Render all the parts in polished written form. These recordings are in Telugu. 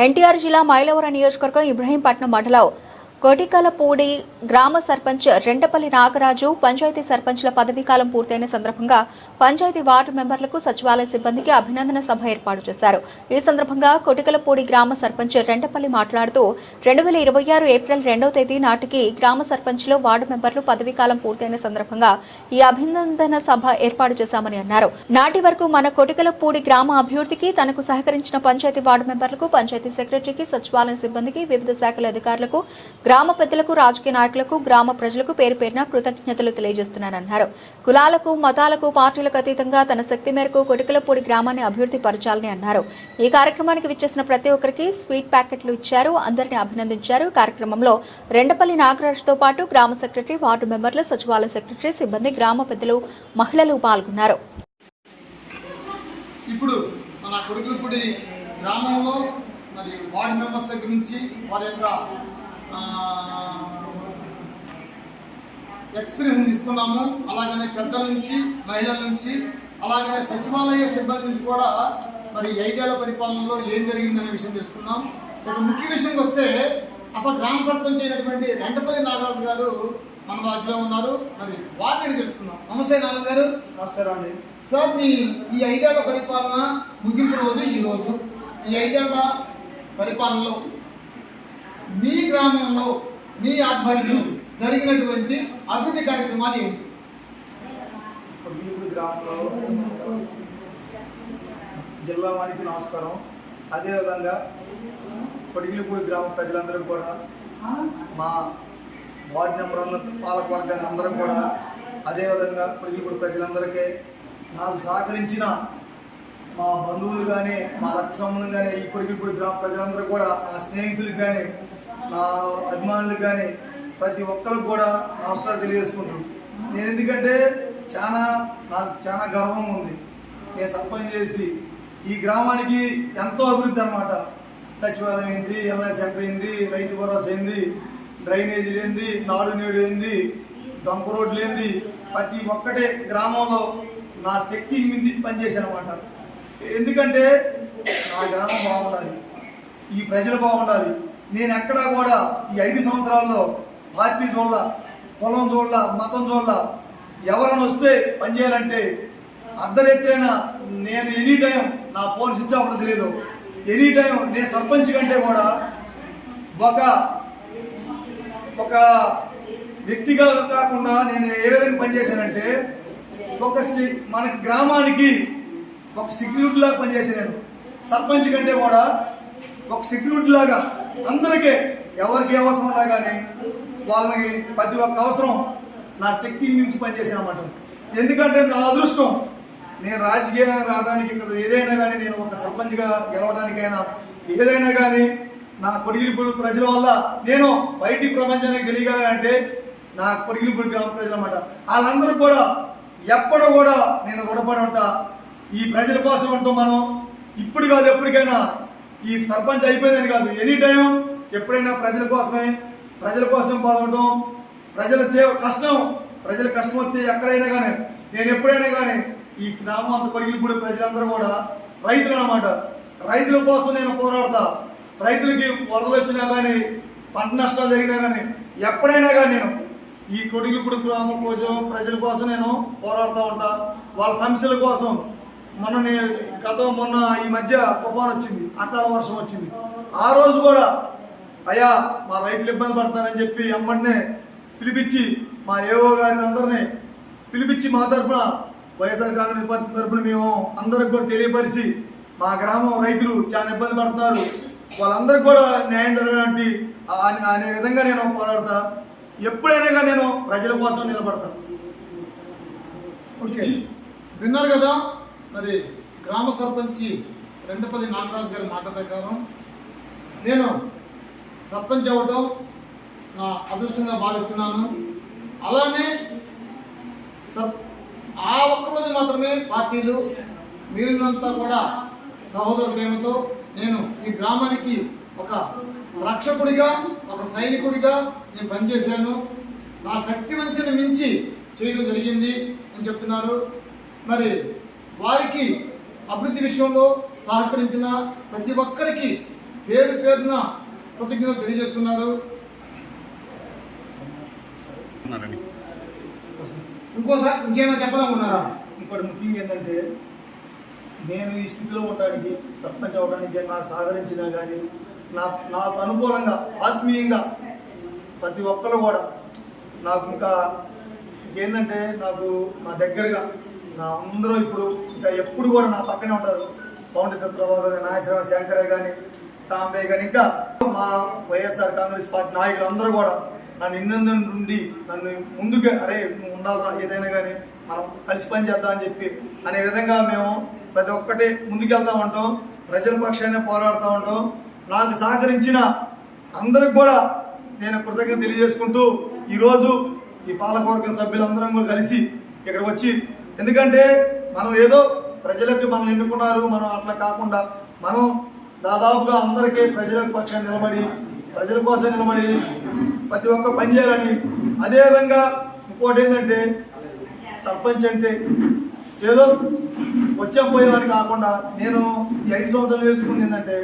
ఎన్టీఆర్ జిల్లా మైలవరం నియోజకవర్గం ఇబ్రహీంపట్నం మండలం కోటికలపూడి గ్రామ సర్పంచ్ రెంటపల్లి నాగరాజు పంచాయతీ సర్పంచ్ల పదవీకాలం పూర్తయిన సందర్భంగా పంచాయతీ వార్డు మెంబర్లకు సచివాలయ సిబ్బందికి అభినందన సభ ఏర్పాటు చేశారు. ఈ సందర్భంగా కోటికలపూడి గ్రామ సర్పంచ్ రెంటపల్లి మాట్లాడుతూ 2026 ఏప్రిల్ 2వ తేదీ నాటికి గ్రామ సర్పంచ్లు వార్డు మెంబర్లు పదవీకాలం పూర్తయిన సందర్భంగా ఈ అభినందన సభ ఏర్పాటు చేశామని అన్నారు. నాటి వరకు మన కోటికలపూడి గ్రామ అభివృద్ధికి తనకు సహకరించిన పంచాయతీ వార్డు మెంబర్లకు, పంచాయతీ సెక్రటరీకి, సచివాలయ సిబ్బందికి, వివిధ శాఖల అధికారులకు, గ్రామ పెద్దలకు, రాజకీయ నాయకులకు, గ్రామ ప్రజలకు పేరు పేరున కృతజ్ఞతలు తెలియజేస్తున్నానన్నారు. కులాలకు, మతాలకు, పార్టీలకు అతీతంగా తన శక్తి మేరకు కోటికలపూడి గ్రామాన్ని అభివృద్ధి పరచాలని అన్నారు. ఈ కార్యక్రమానికి విచ్చేసిన ప్రతి ఒక్కరికి స్వీట్ ప్యాకెట్లు ఇచ్చారు. అందరినీ అభినందించారు. కార్యక్రమంలో రెండపల్లి నాగరాజుతో పాటు గ్రామ సెక్రటరీ, వార్డు మెంబర్లు, సచివాలయ సెక్రటరీ, సిబ్బంది, గ్రామ పెద్దలు, మహిళలు పాల్గొన్నారు. ఇప్పుడు మన కోటికలపూడి గ్రామంలో మరి వార్డు మెంబర్స్ దగ్గర నుంచి వారి యొక్క ఎక్స్పీరియన్స్ ఇస్తున్నాము. అలాగనే పెద్దల నుంచి, మహిళల నుంచి, అలాగనే సచివాలయ సిబ్బంది నుంచి కూడా మరి 5 ఏళ్ల పరిపాలనలో ఏం జరిగిందనే విషయం తెలుసుకున్నాం. ఒక ముఖ్య విషయంకి వస్తే అసలు గ్రామ సర్పంచ్ అయినటువంటి రెంటపల్లి నాగరాజు గారు మన మధ్యలో ఉన్నారు. మరి వారిని తెలుసుకున్నాం. నమస్తే నాగరాజు గారు. నమస్కారం అండి. సార్, మీ ఈ 5 ఏళ్ల పరిపాలన ముగింపు రోజు ఈరోజు, ఈ 5 ఏళ్ల పరిపాలనలో మీ గ్రామంలో, మీ ఆధ్వర్యంలో జరిగినటువంటి అభివృద్ధి కార్యక్రమాలు ఏంటి? కొటికలపూడి గ్రామంలో జిల్లా వారికి నమస్కారం. అదేవిధంగా కొటికలపూడి గ్రామ ప్రజలందరూ కూడా, మా వార్డు నెంబర్ ఉన్న పాలక వర్గాన్ని అందరం కూడా, అదేవిధంగా కొటికలపూడి ప్రజలందరికీ నాకు సహకరించిన మా బంధువులు కానీ, మా రక్త సంబంధం కానీ, ఈ కొటికలపూడి గ్రామ ప్రజలందరూ కూడా, నా స్నేహితులకు కానీ, నా అభిమానులకు కానీ, ప్రతి ఒక్కరికి కూడా నమస్కారం తెలియజేసుకుంటాను. నేను ఎందుకంటే నాకు చాలా గర్వం ఉంది. నేను సర్పంచ్ చేసి ఈ గ్రామానికి ఎంతో అభివృద్ధి అన్నమాట. సచివాలయం ఏంది, ఎల్ఐ సెంటర్ ఏంది, రైతు భరోసా ఏంది, డ్రైనేజీలు ఏంది, నాడు నేడు ఏంది, డంప్ రోడ్లు ఏంది, ప్రతి ఒక్కటే గ్రామంలో నా శక్తికి మించి పనిచేశాను అన్నమాట. ఎందుకంటే నా గ్రామం బాగుండాలి, ఈ ప్రజలు బాగుండాలి. నేను ఎక్కడా కూడా ఈ 5 సంవత్సరాల్లో పార్టీ చూడాల, కులం చూడాల, మతం చూడాల. ఎవరైనా వస్తే పనిచేయాలంటే అర్ధరాత్రైనా నేను ఎనీ టైం నా ఫోన్ స్విచ్ అవ్వడం తెలియదు. ఎనీ టైం నేను సర్పంచ్ కంటే కూడా ఒక వ్యక్తిగా కాకుండా నేను ఏ విధంగా పనిచేశానంటే మన గ్రామానికి ఒక సెక్యూరిటీ లాగా పనిచేసాను. నేను సర్పంచ్ కంటే కూడా ఒక సెక్యూరిటీ లాగా అందరికీ ఎవరికి ఏ అవసరం ఉన్నా కానీ వాళ్ళకి ప్రతి ఒక్క అవసరం నా శక్తి నుంచి పనిచేసాను అన్నమాట. ఎందుకంటే నా అదృష్టం, నేను రాజకీయంగా రావడానికి, ఇక్కడ ఏదైనా కానీ, నేను ఒక సర్పంచ్గా గెలవడానికైనా ఏదైనా కానీ నా కొటికలపూడి ప్రజల వల్ల నేను బయటి ప్రపంచానికి తెలియగాలంటే నా కొటికలపూడి గ్రామ ప్రజలు అన్నమాట. వాళ్ళందరూ కూడా ఎప్పుడూ కూడా నేను రుణపడి ఉంటా. ఈ ప్రజల కోసం ఉంటాం మనం. ఇప్పుడు కాదు, ఎప్పటికైనా. ఈ సర్పంచ్ అయిపోయిందని కాదు, ఎనీ టైం ఎప్పుడైనా ప్రజల కోసమే, ప్రజల కోసం పాల్గొనడం, ప్రజల సేవ, ప్రజల కష్టం వస్తే ఎక్కడైనా కానీ, నేను ఎప్పుడైనా కానీ ఈ గ్రామం అంత కొటికలపూడి ప్రజలందరూ కూడా రైతులు అన్నమాట. రైతుల కోసం నేను పోరాడతా. రైతులకి వరదలు వచ్చినా కానీ, పంట నష్టాలు జరిగినా కానీ, ఎప్పుడైనా కానీ నేను ఈ కొటికలపూడి గ్రామం కోసం, ప్రజల కోసం నేను పోరాడుతూ ఉంటా. వాళ్ళ సమస్యల కోసం. మొన్న ఈ మధ్య తుఫాన్ వచ్చింది, అకాల వర్షం వచ్చింది. ఆ రోజు కూడా అయ్యా మా రైతులు ఇబ్బంది పడతారని చెప్పి అమ్మడినే పిలిపించి, మా ఏవో గారిని అందరినీ పిలిపించి, మా తరఫున వైఎస్ఆర్ కాంగ్రెస్ పార్టీ తరఫున మేము అందరికి కూడా తెలియపరిచి, మా గ్రామం రైతులు చాలా ఇబ్బంది పడుతున్నారు, వాళ్ళందరికీ కూడా న్యాయం జరగడానికి అనే విధంగా నేను పోరాడతా. ఎప్పుడైనా కానీ నేను ప్రజల కోసం నిలబడతాను. ఓకే, విన్నారు కదా. మరి గ్రామ సర్పంచి రెంటపల్లి నాగరాజు గారి మాట ప్రకారం నేను సర్పంచ్ అవ్వటం నా అదృష్టంగా భావిస్తున్నాను. అలానే ఆ ఒక్కరోజు మాత్రమే పార్టీలు, మిగిలినంతా కూడా సహోదర ప్రేమతో నేను ఈ గ్రామానికి ఒక రక్షకుడిగా, ఒక సైనికుడిగా నేను పనిచేశాను. నా శక్తి వంచన మించి చేయడం జరిగింది అని చెప్తున్నారు. మరి వారికి అభివృద్ధి విషయంలో సహకరించిన ప్రతి ఒక్కరికి పేరు పేరున కృతజ్ఞతలు తెలియజేస్తున్నారు. ఇంకోసారి ఇంకేమైనా చెప్పాలనుకున్నారా? ఇంకోటి ముఖ్యంగా ఏంటంటే, నేను ఈ స్థితిలో ఉండడానికి, సర్పంచ్ అవడానికి నాకు సహకరించినా కానీ నాకు అనుకూలంగా ఆత్మీయంగా ప్రతి ఒక్కరు కూడా నాకు ఇంకేంటంటే నాకు నా దగ్గరగా నా అందరూ ఇప్పుడు ఇంకా ఎప్పుడు కూడా నా పక్కనే ఉంటారు. పౌండి చంద్రబాబు కానీ, నాగేశ్వర శంకరే కానీ, సాంబయ్య కానీ, ఇంకా మా వైఎస్ఆర్ కాంగ్రెస్ పార్టీ నాయకులు అందరూ కూడా నన్ను ఇన్నందు నుండి నన్ను ముందుగా అరే నువ్వు ఉండాలరా ఏదైనా కానీ మనం కలిసి పని చేద్దామని చెప్పి అనే విధంగా మేము ప్రతి ఒక్కటి ముందుకెళ్తా ఉంటాం. ప్రజల పక్షాన్ని పోరాడుతూ ఉంటాం. నాకు సహకరించిన అందరికి కూడా నేను కృతజ్ఞత తెలియజేసుకుంటూ ఈరోజు ఈ పాలకవర్గ సభ్యులందరం కూడా కలిసి ఇక్కడ వచ్చి, ఎందుకంటే మనం ఏదో ప్రజలకి మనం ఎన్నుకున్నారు, మనం అట్లా కాకుండా మనం దాదాపుగా అందరికీ ప్రజల పక్షాన్ని నిలబడి ప్రజల కోసం నిలబడి ప్రతి ఒక్క పని చేయాలని. అదేవిధంగా ఇంకోటి ఏంటంటే, సర్పంచ్ అంటే ఏదో వచ్చేపోయేవాడిని కాకుండా నేను ఈ 5 సంవత్సరాలు నేర్చుకుంది ఏంటంటే,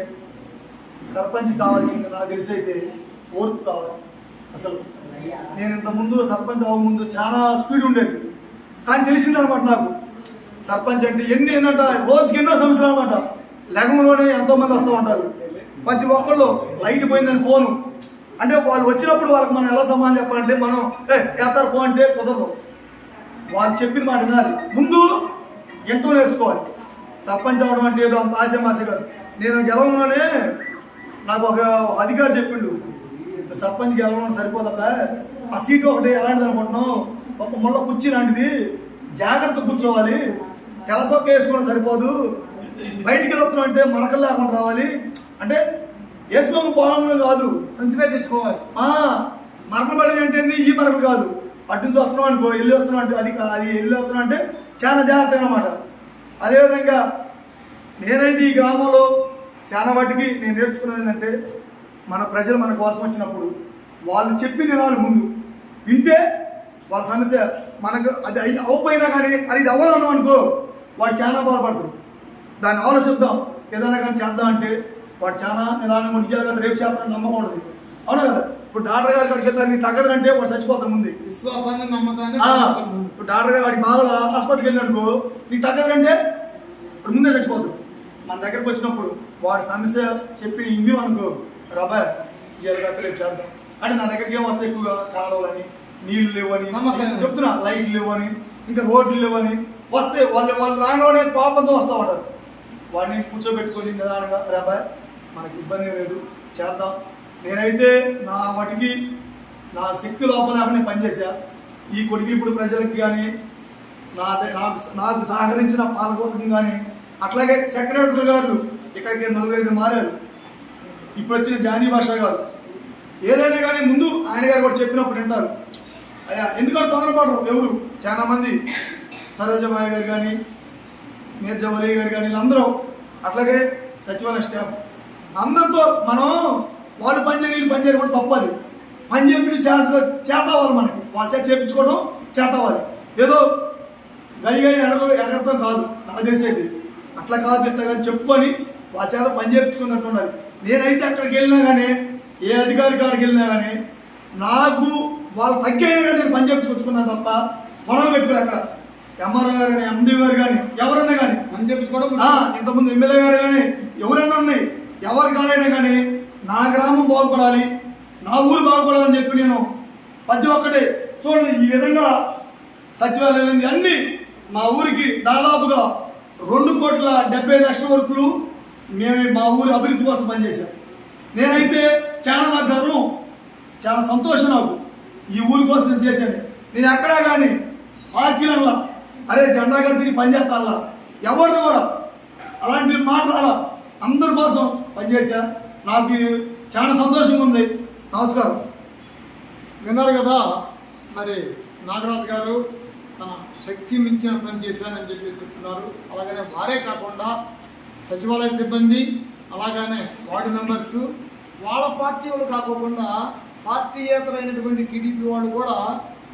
సర్పంచ్ కావాల్సింది నాకు తెలిసి అయితే ఓర్పు కావాలి. అసలు నేను ఇంతకుముందు సర్పంచ్ అవ్వముందు చాలా స్పీడ్ ఉండేది, కానీ తెలిసిందనమాట నాకు సర్పంచ్ అంటే ఏంటంటే రోజుకి ఎన్నో సమస్యలు అనమాట. లెగంలోనే ఎంతోమంది వస్తూ ఉంటారు. ప్రతి ఒక్కళ్ళు లైట్ పోయిందని ఫోను అంటే వాళ్ళు వచ్చినప్పుడు వాళ్ళకి మనం ఎలా సమాధానం చెప్పాలంటే, మనం ఎత్తారు ఫోన్ అంటే కుదరదు. వాళ్ళు చెప్పిన మాట వినాలి, ముందు ఎంతో నేర్చుకోవాలి. సర్పంచ్ అవ్వడం అంటే ఏదో అంత ఆశమాశ కాదు. నేను గెలవగానే నాకు ఒక అధికారి చెప్పిండు, సర్పంచ్ గెలవడం సరిపోదా, ఆ సీటు ఒకటి ఎలాంటిది అనుకుంటున్నాం, ఒక ముళ్ళ కుర్చీ లాంటిది, జాగ్రత్త కూర్చోవాలి, తెలసొక్క వేసుకోవడం సరిపోదు, బయటికి వెళ్తున్నాం అంటే మరకలు లేకుండా రావాలి, అంటే వేసుకోక పోవడం కాదు, మంచిగా తెచ్చుకోవాలి. మరకలు పడేది అంటే ఈ మరకలు కాదు, అటు నుంచి వస్తున్నాం అనుకో, వెళ్ళి వస్తున్నాం అంటే అది వెళ్ళి వస్తున్నాం అంటే చాలా జాగ్రత్త అనమాట. అదేవిధంగా నేనైతే ఈ గ్రామంలో చాలా వాటికి నేను నేర్చుకున్నది ఏంటంటే, మన ప్రజలు మన కోసం వచ్చినప్పుడు వాళ్ళు చెప్పి వినాలి. ముందు వింటే వాళ్ళ సమస్య మనకు అది అవ్వపోయినా కానీ అది అవ్వాలన్నాం అనుకో, వాడు చాలా బాధపడతారు. దాన్ని ఆలోచిద్దాం, ఏదైనా కానీ చేద్దాం అంటే వాడు చాలా నిదానంగా ఇయ్యాలి కదా, రేపు చేస్తానని నమ్మకం ఉంటుంది. అవునా కదా? ఇప్పుడు డాక్టర్ గారి కాడికి వెళ్తారు, నీ తగ్గదంటే వాడు చచ్చిపోతారు ముందు. విశ్వాసాన్ని నమ్మకాన్ని ఇప్పుడు డాక్టర్ గారి వాడికి బాగా హాస్పిటల్కి వెళ్ళిననుకో, నీకు తగ్గదంటే ఇప్పుడు ముందే చచ్చిపోతారు. మన దగ్గరకు వచ్చినప్పుడు వాడి సమస్య చెప్పి ఇన్ని అనుకో, రాబాయ్ ఇయ్యాలి రేపు చేద్దాం అంటే నా దగ్గరికి ఏం వస్తాయి, ఎక్కువగా కాలువలని, నీళ్లు లేవని సమస్య చెప్తున్నా, లైట్లు లేవని, ఇంకా రోడ్లు లేవని వస్తే వాళ్ళు రాగానే కోపంతో వస్తూ ఉంటారు. వాడిని కూర్చోబెట్టుకొని నిదానంగా రాబాయ్ మనకి ఇబ్బంది లేదు చేద్దాం. నేనైతే నా వాటికి నా శక్తి లోపల నేను పనిచేసా. ఈ కొడుకు ఇప్పుడు ప్రజలకి కానీ నాకు సహకరించిన పాలకవర్గం కానీ, అట్లాగే సెక్రటరీ గారు ఇక్కడికి 4-5 మారారు. ఇప్పుడు వచ్చిన జానీ భాషా గారు ఏదైనా కానీ ముందు ఆయన గారు కూడా చెప్పినప్పుడు వింటారు. అయ్యా ఎందుకంటే తొందరపడరు ఎవరు, చాలా మంది సరోజమాయ గారు కానీ, మీర్జావలి గారు కానీ, వీళ్ళందరూ అట్లాగే సచివాలయ స్టాఫ్ అందరితో మనం వాళ్ళు పని చేయకుండా తప్పది. పని చేపి చేతవాలి, మనకి వాళ్ళ చేత చేయించుకోవడం చేతవాలి. ఏదో ఎగరటం కాదు నాకు తెలిసేది, అట్లా కాదు ఇట్లా కాదు చెప్పుకొని వాళ్ళ చేత పని చేయించుకున్నట్టు ఉండాలి. నేనైతే అక్కడికి వెళ్ళినా కానీ, ఏ అధికారి కాడికి వెళ్ళినా కానీ నాకు వాళ్ళు తగ్గైనా కానీ నేను పని చేయించుకొచ్చుకున్నాను తప్ప గొడవ పెట్టుకుని అక్కడ ఎంఆర్ఓ గారు కానీ, ఎండి గారు కానీ, ఎవరైనా కానీ పని చేయించుకోవడం. ఇంతకుముందు ఎమ్మెల్యే గారు కానీ ఎవరైనా ఉన్నాయి, ఎవరి కాడైనా కానీ నా గ్రామం బాగుపడాలి, నా ఊరు బాగుపడాలని చెప్పి నేను ప్రతి ఒక్కటి చూడండి. ఈ విధంగా సచివాలయం అన్ని మా ఊరికి దాదాపుగా 2,75,00,000 వరకు మేము మా ఊరి అభివృద్ధి కోసం పనిచేశాం. నేనైతే చాలా నాకు గర్వం, చాలా సంతోషం నాకు ఈ ఊరి కోసం నేను చేశాను. నేను ఎక్కడా కానీ పార్టీలల్లా అరే జెండా గారు తిరిగి పనిచేస్తానులా ఎవరిని కూడా అలాంటి మాట్లాడాల, అందరి కోసం పనిచేశా. నాకు చాలా సంతోషంగా ఉంది. నమస్కారం. విన్నారు కదా, మరి నాగరాజు గారు తన శక్తి మించిన పని చేశానని చెప్పి చెప్తున్నారు. అలాగనే వారే కాకుండా సచివాలయ సిబ్బంది, అలాగనే వార్డు మెంబర్స్, వాళ్ళ పార్టీ వాళ్ళు కాకోకుండా పార్టీయేతరైనటువంటి టీడీపీ వాళ్ళు కూడా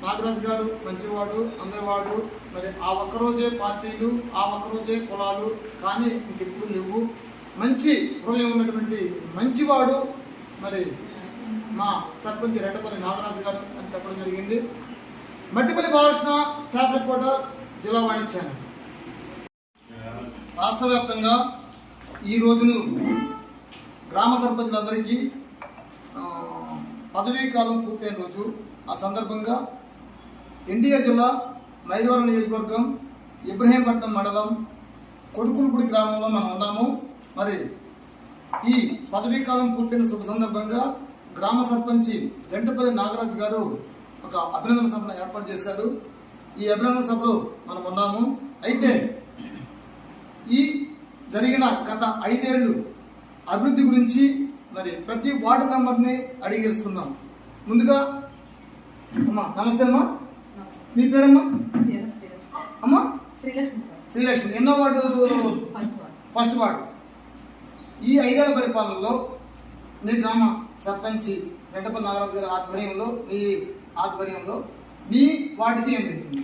నాగరాజు గారు మంచివాడు, అందరివాడు, మరి ఆ ఒక్కరోజే పార్టీలు, ఆ ఒక్కరోజే కులాలు కానీ ఇంకెప్పుడు లేవు. మంచి హృదయం ఉన్నటువంటి మంచివాడు మరి మా సర్పంచ్ రెడ్డపల్లి నాగరాజు గారు అని చెప్పడం జరిగింది. మట్టిపల్లి బాలకృష్ణ, స్టాఫ్ రిపోర్టర్, జిల్లా వాణిజ్యాన్ని. రాష్ట్ర వ్యాప్తంగా ఈ రోజును గ్రామ సర్పంచులందరికీ పదవీ కాలం పూర్తయిన రోజు. ఆ సందర్భంగా ఎన్టీఆర్ జిల్లా మైలవరం నియోజకవర్గం ఇబ్రహీంపట్నం మండలం కొడుకులపూడి గ్రామంలో మనం ఉన్నాము. మరి ఈ పదవీ కాలం పూర్తయిన శుభ సందర్భంగా గ్రామ సర్పంచి గంటపల్లి నాగరాజు గారు ఒక అభినందన సభను ఏర్పాటు చేశారు. ఈ అభినందన సభలో మనం ఉన్నాము. అయితే ఈ జరిగిన గత 5 ఏళ్ళు అభివృద్ధి గురించి మరి ప్రతి వార్డు మెంబర్ని అడిగి తెలుసుకుందాం. ముందుగా అమ్మా, నమస్తే అమ్మా, మీ పేరమ్మా? అమ్మా శ్రీలక్ష్మి. ఎన్నో వార్డు? First ward. ఈ 5 ఏళ్ల పరిపాలనలో మీ గ్రామ సర్పంచి వెంటపల్లి నాగరాజు గారి ఆధ్వర్యంలో మీ వార్డుకి ఏం జరిగింది?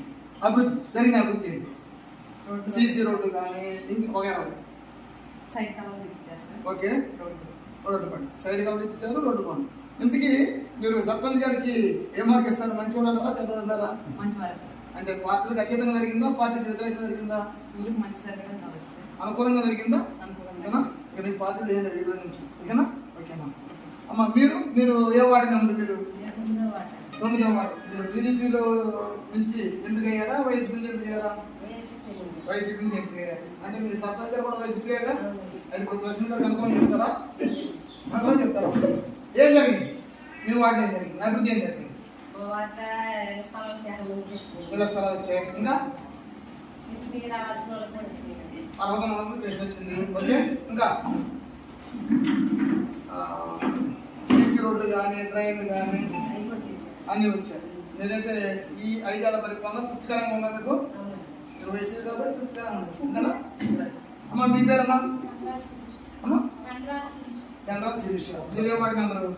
జరిగిన అభివృద్ధి ఏంటి? సీసీ రోడ్డు కానీ వగేరా? ఓకే, రోడ్డు పని సైడ్ కలర్ తెప్పించారు, రోడ్డు పని. ఇంతకీ మీరు సర్పంచ్ గారికి ఏ మార్క్ ఇస్తారు? మంచి వాళ్ళు అంటారా, చెడ్డ అంటారా? అంటే పార్టీలకు అతీతంగా జరిగిందా, పార్టీకి వ్యతిరేకంగా జరిగిందా? అనుకూలంగా జరిగిందా? ఓకేనా? ఇక్కడ ఈ పార్టీలు ఏం జరిగింది ఈరోజు నుంచి. ఓకేనా? ఓకేనా అమ్మా. మీరు ఏ వార్డు మెంబర్? మీరు 9వ వార్డు. మీరు టీడీపీలో నుంచి ఎందుకు అయ్యారా, వైసీపీ నుంచి ఎందుకు అయ్యారా? వైసీపీ నుంచి ఎందుకు అయ్యారు అంటే మీ సర్పంచ్ గారు కూడా వైసీపీ అయ్యారా? అది ఇప్పుడు కృష్ణ గారు కనుక్కొని చెప్తారా? కనుక్కొని చెప్తారా? ఏం జరిగింది మీ వార్డు? ఏం జరిగింది అభివృద్ధి? ఏం జరిగింది? ఇళ్ల స్థలాలు వచ్చాయి. ఇంకా అర్హత టెస్ట్ వచ్చింది. ఓకే, ఇంకా సీసీ రోడ్లు కానీ ట్రైన్లు కానీ అన్నీ వచ్చాయి. నేనైతే ఈ 5 ఏళ్ల పరిపాలన తృప్తికరంగా ఉన్నందుకు వైసీపీ కాబట్టి తృప్తికరంగా ఉంది. అమ్మా, మీ పేరమ్మా? అమ్మా, గంటాల శిరీష. మీరు ఏ వార్డు మెంబరు?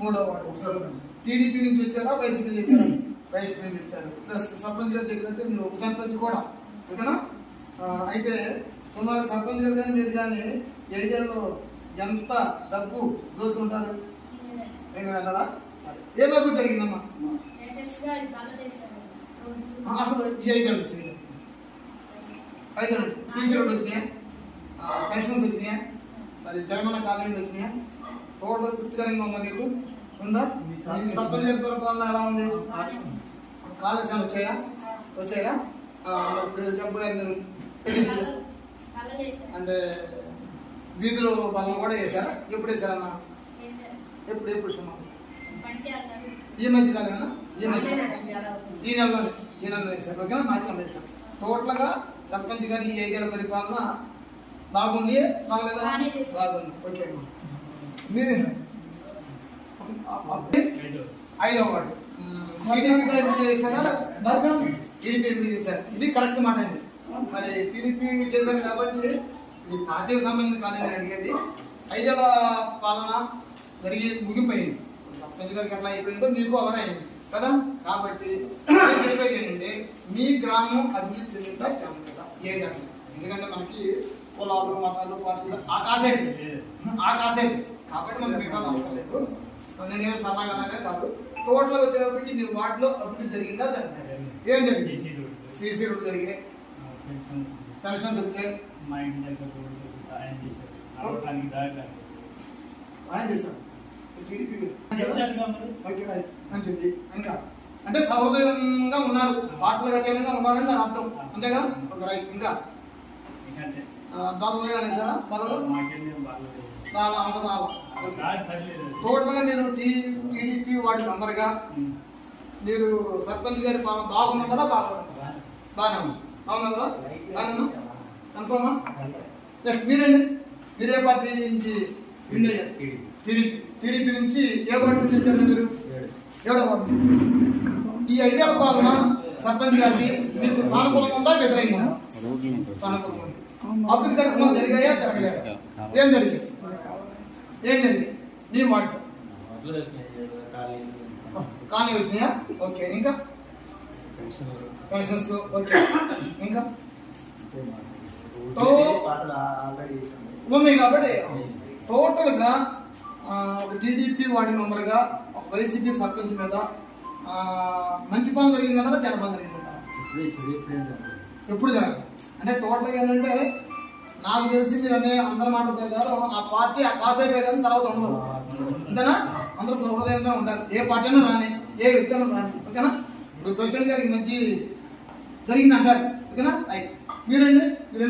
3వ వార్డు. టీడీపీ నుంచి వచ్చారా, వైసీపీ నుంచి వచ్చారా? వైసీపీ నుంచి వచ్చారు. ప్లస్ సర్పంచ్ గారు చెప్పినట్టు మీరు ఉప సర్పంచ్ కూడా. ఓకేనా? అయితే సుమారు సర్పంచ్ గారు కానీ మీరు కానీ 5 ఏళ్ళలో ఎంత డబ్బు దోచుకుంటారు? అంటారా? సరే, ఏ డబ్బు జరిగిందమ్మా అసలు ఈ 5 ఏళ్ళు వచ్చినాయి? 5 ఏళ్ళు వచ్చి సీసీ రోడ్లు వచ్చినాయా, పెన్షన్స్ వచ్చినాయా, మరి జగనన్న కాలనీలు వచ్చినాయా? రోడ్లు తృప్తికరంగా ఉందా మీకు? ఉందా? సర్పంచ్ గారి పరిపాలన ఎలా ఉంది? కాళేశ్వరం వచ్చాయా? ఇప్పుడు చెప్పారు మీరు అంటే వీధిలో పనులు కూడా వేసారా? ఎప్పుడు వేసారన్నా? ఎప్పుడు సుమారు ఈ మధ్య కాలేనా? ఈ నెలలో వేసారు. ఓకేనా? మార్చి నెలలో వేసారు. టోటల్గా సర్పంచ్ గారి ఈ 5 ఏళ్ల పరిపాలన బాగుంది, బాగలేదా? బాగుంది. ఓకే అమ్మా. మీరు 5వ వార్డు టీడీపీ చేశారా? టీడీపీ చేశారు. ఇది కరెక్ట్ మాట అండి. మరి టీడీపీ చేశారు కాబట్టి ఇది పార్టీకి సంబంధించి కానీ నేను అడిగేది 5 ఏళ్ల పాలన జరిగి ముగిపోయింది. సర్పంచ్ గారికి ఎట్లా అయిపోయిందో మీకు అలానే అయింది కదా. కాబట్టి చెప్పేది ఏంటంటే మీ గ్రామం అభివృద్ధి చెందిందా చెందలేదా? ఏది అట్లా. ఎందుకంటే మనకి కులాలు, మతాలు, పార్టీలు ఆకాశం కాబట్టి మనకి మిగతా అవసరం లేదు. నేనేదో సదాగానే కాదు. టోటల్గా వచ్చేటప్పటికి మీ వార్డులో అభివృద్ధి జరిగిందా జరగలేదా? ఏం జరిగింది? సీసీ రోడ్లు జరిగాయి, పెన్షన్స్ వచ్చాయి, ఆయన చేశారు. మంచిది. ఇంకా అంటే సహృదయంగా ఉన్నారు, పార్టీలకు అతీతంగా ఉన్నారని దాని అర్థం. అంతేగా? ఒక రైట్. ఇంకా బాబు అనేసారా? బాబు టోటల్గా మీరు టీడీపీ వార్డు మెంబర్గా మీరు సర్పంచ్ గారి పాలన బాగున్నదా? బాగానే ఉంది. బాగున్నదా? బాగానే కన్ఫర్మా? నెక్స్ట్ మీరండి, మీరే పార్టీ నుంచి విన్ అయ్యారు? టీడీపీ నుంచి ఏ వార్డు నుంచి వచ్చారు మీరు? 7వ వార్డు నుంచి. ఈ 5 ఏళ్ల పాలన సర్పంచ్ గారికి మీకు సానుకూలంగా ఉందా, వ్యతిరేకంగా? సానుకూలంగా ఉంది. అభివృద్ధి కార్యక్రమాలు జరిగాయా జరగలేదా? ఏం జరిగింది? నీ వార్డు కానీ వచ్చినాయా? ఓకే. ఇంకా పెన్షన్స్. ఓకే. ఇంకా ఉంది కాబట్టి టోటల్గా ఒక టీడీపీ వార్డు మెంబర్గా ఒక వైసీపీ సర్పంచ్ మీద మంచి పని జరిగిందంటారా చెడ్డ పని జరిగిందంటారా? ఎప్పుడు జరగదు అంటే టోటల్గా ఏంటంటే నాకు తెలిసి మీరు అనే అందరి మాట ప్రకారం ఆ పార్టీ ఆ కాసేపే కానీ తర్వాత ఉండదు అంతేనా? అందరూ సౌహృదయంగా ఉంటారు. ఏ పార్టీ అయినా రాని, ఏ వ్యక్తి అయినా రాని, ఓకేనా? ఇప్పుడు ప్రెసిడెంట్ గారికి మంచి జరిగింది అంటారు, ఓకేనా? రైట్. మీరండి మీరు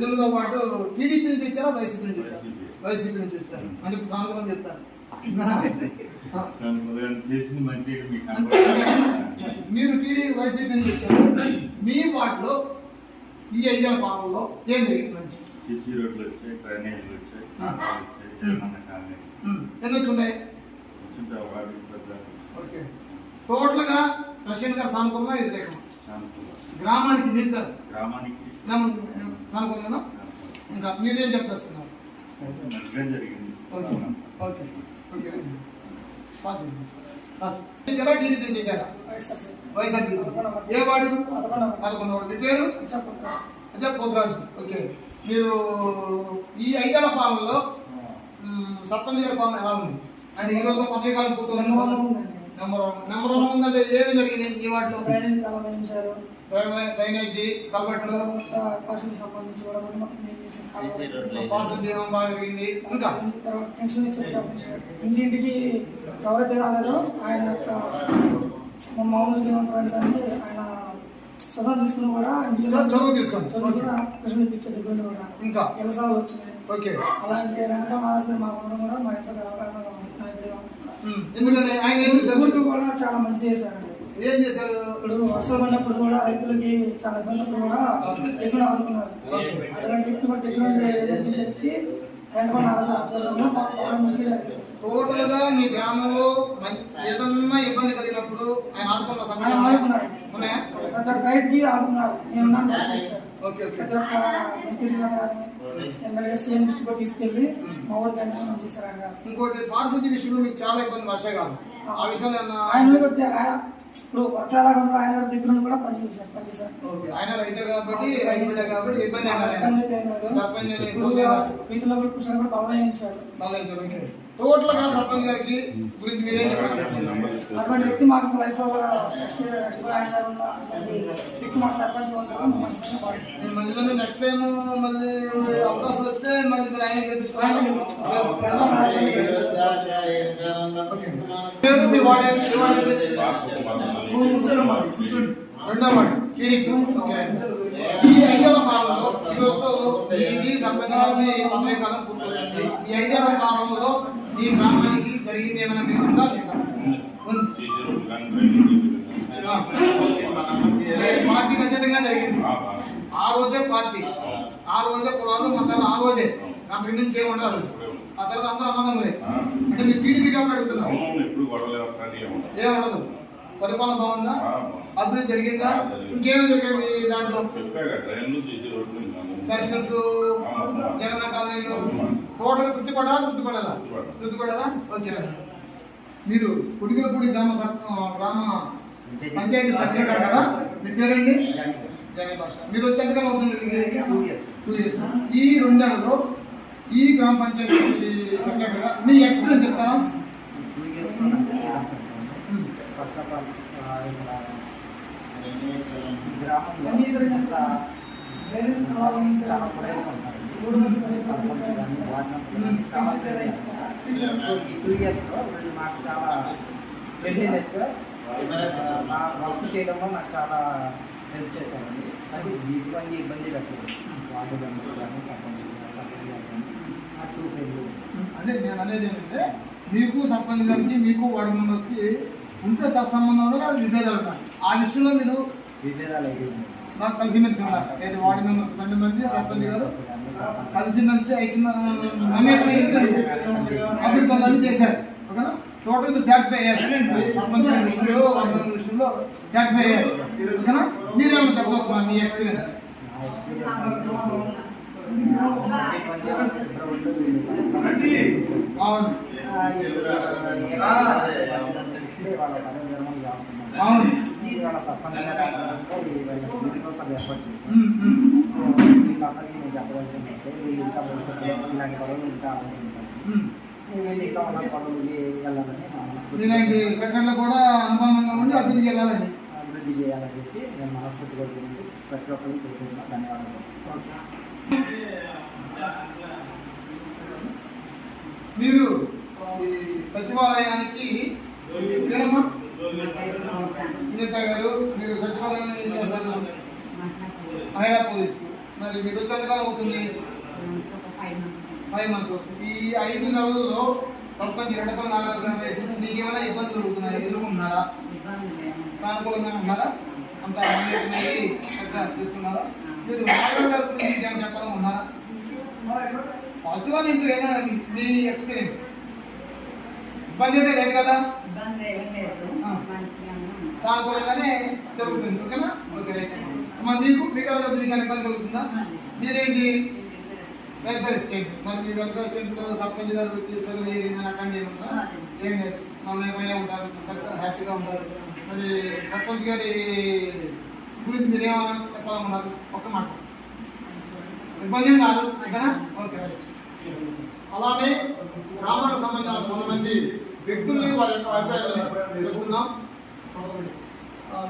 ఎనిమిదో పాటు టీడీపీ నుంచి వచ్చారా వైసీపీ నుంచి వచ్చారు? వైసీపీ నుంచి వచ్చారు అంటే ఇప్పుడు సానుకూలంగా చెప్తారు. మీరు టీడీపీ వైసీపీ నుంచి వచ్చారు. మీ వార్డులో ఈ 5 ఏళ్ల పాలనలో ఏం జరిగింది? మంచి సిసి రోడ్లు వచ్చాయి, డ్రైనేజీలు వచ్చాయి, ఎన్ని వచ్చున్నాయి? ఓకే. టోటల్గా ప్రెసిడెంట్ గారు సానుకూలంగా వ్యతిరేకం? గ్రామానికి మీరు కాదు, గ్రామానికి సానుకూలంగా. ఇంకా మీరేం చెప్తున్నారు? జరిగింది. Okay okay okay. చేశారా టీడీపీ చేశారా? వైఎస్ఆర్. ఏ వాడు? 11వ వాడు. మీ పేరు? పోతరాజు. ఓకే. మీరు ఈ 5 ఏళ్ల పాలనలో సర్పంచ్ గారి పాలన ఎలా ఉంది? అంటే ఈ రోజు పదవి కాలం పూర్తి నెంబర్ 1 ఉందంటే ఏమి జరిగింది ఈ వార్డులో? డ్రైనేజీ, కల్వర్ట్లు, పారిశుద్ధ్యం బాగా జరిగింది. ఇంకా ఇంటింటికి ఎవరైతే రాలేదో ఆయన యొక్క మామూలుగా ఏమంటారంటే ఆయన చదువు తీసుకుని కూడా చదువు తీసుకోండి. ప్రశ్న ఇప్పించేది ఇబ్బంది కూడా ఇంకా వ్యవసాయాలు వచ్చినాయి. ఓకే. అలాంటి వెనక ఆశలు మా ఉండడం కూడా మా యొక్క గర్వకారణంగా ఉంది. ఎందుకంటే ఆయన ఊరికి కూడా చాలా మంచి చేశారండి. ఏం చేశారు? ఇప్పుడు వర్షాలు పడినప్పుడు కూడా రైతులకి చాలా ఇబ్బందులు కూడా ఎక్కువ ఆదుకున్నారు. అటువంటి వ్యక్తి కూడా ఎక్కువ చెప్పి టోటల్ గా మీ గ్రామంలో ఏదన్నా ఇబ్బంది కలిగినప్పుడు ఆయన ఆదుకున్న సమయం ఉన్నాయా? ప్రతి ఒక్క రైతుకి ఆదుకున్నారు. Okay okay. ప్రతి ఒక్క మంత్రులు కానీ ఎమ్మెల్యే సీఎం దృష్టికి తీసుకెళ్ళి మా ఊరికి అన్యాయం చేశారు. ఇంకోటి పారిశుద్ధ్య విషయంలో మీకు చాలా ఇబ్బంది వర్షాకాలం. ఆ విషయంలో ఆయన ఇప్పుడు వర్షాలు ఆయన దగ్గర కూడా పనిచేశారు. ఆయన రైతు కాబట్టి ఇబ్బంది రైతుల కూర్చొని కూడా బలయించారు. టోటల్ గా సర్పంచ్ గారికి గురించి మీరేం చెప్పారు? అటువంటి వ్యక్తి మాకు లైఫ్ లో మాకు సర్పంచ్ మధ్యలో నెక్స్ట్ టైం మళ్ళీ అవకాశం వస్తే మళ్ళీ మీరు ఆయన గెలిపించుకోవాలి. రెండో వార్డు టీడీపీ. ఓకే. ఈ 5 ఏళ్ల కాలంలో ఈరోజు ఇది సర్పంచ్ గారి పదవి కాలం పూర్తవుతుంది. ఈ 5 ఏళ్ల కాలంలో ఈ గ్రామానికి జరిగింది ఏమైనా మీరు ఉందా లేదా? పార్టీకి అత్యంతంగా జరిగింది. ఆ రోజే పార్టీ, ఆ రోజే కులాలు మతాలు, ఆ రోజే నాకు నుంచి ఏమి ఉండదు. ఆ తర్వాత అందరూ అన్నదమ్ములే. అంటే మీరు టీడీపీ కాబట్టి అడుగుతున్నారు. ఏముండదు. పరిపాలన బాగుందా? అభివృద్ధి జరిగిందా? ఇంకేమి జరిగాయి మీ దాంట్లో? పెన్షన్స్, జగన్ కాలనీలు టోటల్గా తృప్తి పడదా? ఓకే. మీరు కుడికలపూడి గ్రామ పంచాయతీ సెక్రటరీ కదా? మీ పేరండి? జగన్ భాష. మీరు వచ్చి ఎంతకాలం అవుతుంది? 2 years. ఈ 2 ఏళ్లలో ఈ గ్రామ పంచాయతీ సెక్రటరీగా మీ ఎక్స్పీరియన్స్ చెప్తారా? మాకు చాలా ఫ్రెండ్లీనెస్గా వర్క్ చేయడంలో నాకు చాలా హెల్ప్ చేశానండి. అది ఇటువంటి ఇబ్బంది పెట్టలేదు. వాటర్ కానీ అదే నేను అనేది ఏంటంటే మీకు సర్పంచ్ గారికి మీకు వార్డు మెంబర్స్కి ఉంటే సంబంధంలో అది విభేదాలు ఉన్నాయి. ఆ విషయంలో మీరు విభేదాలు నాకు కలిసిమెలిసి ఉన్నారు. ఏది వార్డు మెంబర్స్ 2 మంది, సర్పంచ్ గారు కలిసిమెలిసి అభివృద్ధి పనులన్నీ చేశారు. ఓకేనా? టోటల్ మీరు సాటిస్ఫై అయ్యారు. సర్పంచ్ గారి విషయంలో వార్డు మెంబర్ విషయంలో సాటిస్ఫై అయ్యారు. ఓకేనా? మీరేమో చెప్పదలుచుకున్నారు మీ ఎక్స్పీరియన్స్? అవును అవును. వాళ్ళ సర్పంచ్ గారు ఆధ్వర్యంలో వీళ్ళకి మీటింగ్ ఏర్పాటు చేశారు. సో వీళ్ళందరికీ నేను చెప్పవలసింది అయితే వీళ్ళు ఇంకా భవిష్యత్తులో ఇలాంటి పదవులు ఇంకా ఆలోచించాలి. వీళ్ళు ఇంకా ఉన్న పదవులకి వెళ్ళాలని ఇలాంటి సెకండ్లు కూడా అనుబంధంగా ఉండి అభివృద్ధి వెళ్ళాలండి, అభివృద్ధి చేయాలని చెప్పి నేను మనస్ఫూర్తిగా కోరుకుంటూ ప్రతి ఒక్కరికి తెలుసుకుంటున్నా. ధన్యవాదాలు. మీరు ఈ సచివాలయానికి పేరమ్మా సునీత గారు, మీరు సచివాలయానికి ఏం చేస్తారు? మహిళా పోలీసు. మరి మీరు వచ్చి ఎంతకాలం అవుతుంది? 5 months అవుతుంది. ఈ 5 నెలల్లో సర్పంచ్ రెడ్డపల్లి నాగరాజు గారి వైపు నుంచి మీకు ఏమైనా ఇబ్బందులు అవుతున్నాయా? ఎదుర్కొంటున్నారా? సానుకూలంగా ఉన్నారా? అంతా చక్కగా తీసుకున్నారా? మీరు నాగరాజు గారి గురించి ఏమైనా చెప్పాలని ఉన్నారా? పాజిటివ్గా మీకు ఏదైనా మీ ఎక్స్పీరియన్స్ ఇబ్బంది అయితే లేదు కదా? సానుకూలంగానే జరుగుతుంది. ఓకేనా? Okay right. మీకు ఇబ్బంది కలుగుతుందా? మీరేంటి వెల్ఫేర్ స్టేట్, మరి మీ వెల్ఫేర్ స్టేట్లో సర్పంచ్ గారు వచ్చి ప్రజలు అటెండ్ ఏముందా? ఏం లేదు, మమ్మల్ని ఉంటారు, చక్కగా హ్యాపీగా ఉంటారు. మరి సర్పంచ్ గారి గురించి మీరు ఏమైనా చెప్పాలనుకున్నారు? ఒక్క మాట, ఇబ్బంది ఏం కాదు. ఓకేనా? Okay right. అలానే గ్రామానికి సంబంధించిన కొంతమంది వ్యక్తుల్ని వారి యొక్క అభిప్రాయాలు తెలుసుకుందాం.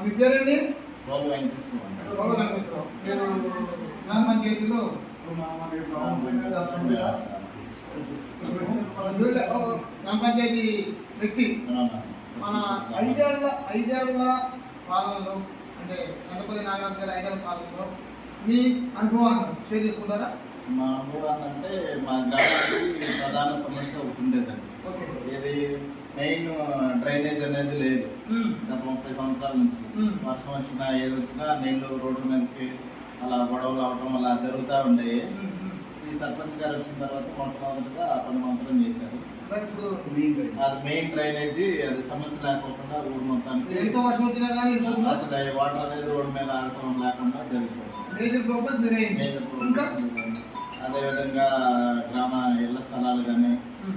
మీ పేరండి? వెంకటేశ్వరరావు. మీరు గ్రామ పంచాయతీలో గ్రామ పంచాయతీ వ్యక్తి. మన ఐదేళ్ల పాలనలో, అంటే రెడ్డపల్లి నాగరాజు గారి 5 ఏళ్ల పాలనలో మీ అనుభవాన్ని షేర్ చేసుకుంటారా? మా అనుభవాన్ని అంటే మా గ్రామానికి ప్రధాన సమస్య ఒకటి ఉండేదండి. ఇది మెయిన్ డ్రైనేజ్ అనేది లేదు. గత 30 సంవత్సరాల నుంచి వర్షం వచ్చినా ఏది వచ్చినా నీళ్లు రోడ్డు మీదకి అలా గొడవలు అవడం అలా జరుగుతూ ఉండేవి. ఈ సర్పంచ్ గారు వచ్చిన తర్వాత మొట్టమొదటిగా ఆ పని మాత్రం చేశారు. అది మెయిన్ డ్రైనేజీ, అది సమస్య లేకుండా ఊరు మొత్తానికి ఎంత వర్షం వచ్చినా కానీ అసలు వాటర్ అనేది రోడ్డు మీద ఆగటం లేకుండా జరుగుతుంది. అదేవిధంగా గ్రామ ఇళ్ల స్థలాలు కానీ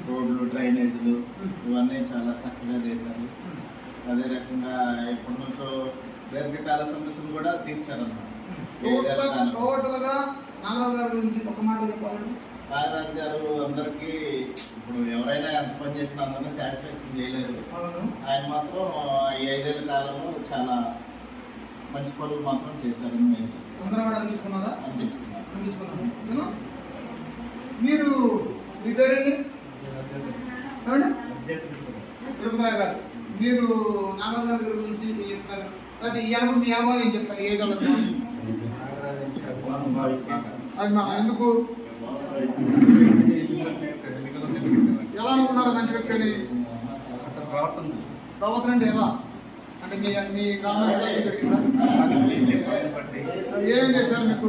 రోడ్లు డ్రైనేజీలు ఇవన్నీ చాలా చక్కగా చేశారు. అదే రకంగా ఇప్పటి నుంచో దీర్ఘకాల సమస్యలు కూడా తీర్చారన్నమాట. టోటల్గా నాగరాజు గారి గురించి ఒక మాట చెప్పాలండి. నాగరాజు గారు అందరికీ ఇప్పుడు ఎవరైనా ఎంత పని చేసినా అందరినీ సాటిస్ఫాక్షన్ చేయలేదు. ఆయన మాత్రం ఈ 5 ఏళ్ల కాలంలో చాలా మంచి పనులు మాత్రం చేశారని నేను చెప్తాను. అందరూ కూడా అనిపించుకున్నారా? అనిపించుకున్నాను. మీరు మీ పేరండి? తిరుపతిరావు గారు, మీరు నాగరాజు గారి గురించి చెప్తారు. అయితే ఈ అనుభవం మీ అనుభవం ఏం చెప్తారు? ఏ ఎందుకు ఎలా అనుకున్నారు మంచి వ్యక్తి అని? ప్రవర్తన అంటే ఎలా అంటే మీ గ్రామంలో జరిగిందా? ఏమేం చేశారు మీకు?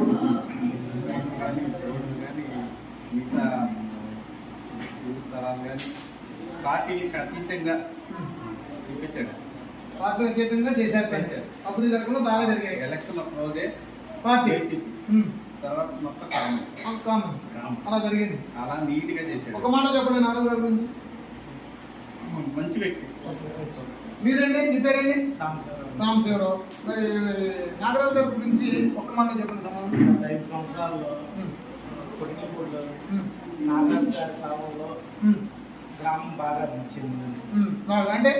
స్థలాలు కానీ పార్టీకి అతీతంగా చూపించాడు. పార్టీ అతీతంగా చేశారు. అప్పుడు జరగకుండా బాగా జరిగాయి. ఎలక్షన్ రోజే పార్టీ తర్వాత మొత్తం కామన్ అలా జరిగింది. అలా నీట్ గా చేశాడు. ఒక మాట చెప్పండి నాగరాజు గారి గురించి. మంచి వ్యక్తి. మీరండి? మీ పేరండి? సాంబశివరావు. మరి నాగరాజు గారి గురించి ఒక్క మాట చెప్పండి. సమాధానం. 5 సంవత్సరాల్లో కొట్టినప్పుడు నాగరాజు గారి స్థానంలో గ్రామం బాగా నచ్చింది. బాగా అంటే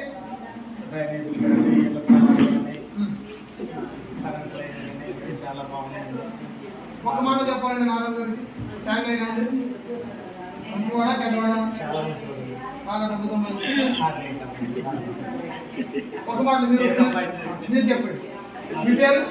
డ్రైనేజీలు కానీ ఇళ్ళ స్థలాలు కానీ కరెంట్ లైన్ కానీ చాలా బాగుంది. ఒక్క మాట చెప్పాలండి నాగరాజు గారికి. ట్యాగ్ లైన్ అంటే మంచివాడా చెడ్డవాడా? చాలా మంచిది. బాగా డబ్బు సంపాదించి ఒక మాట మీరు చెప్పండి. మీ పేరు?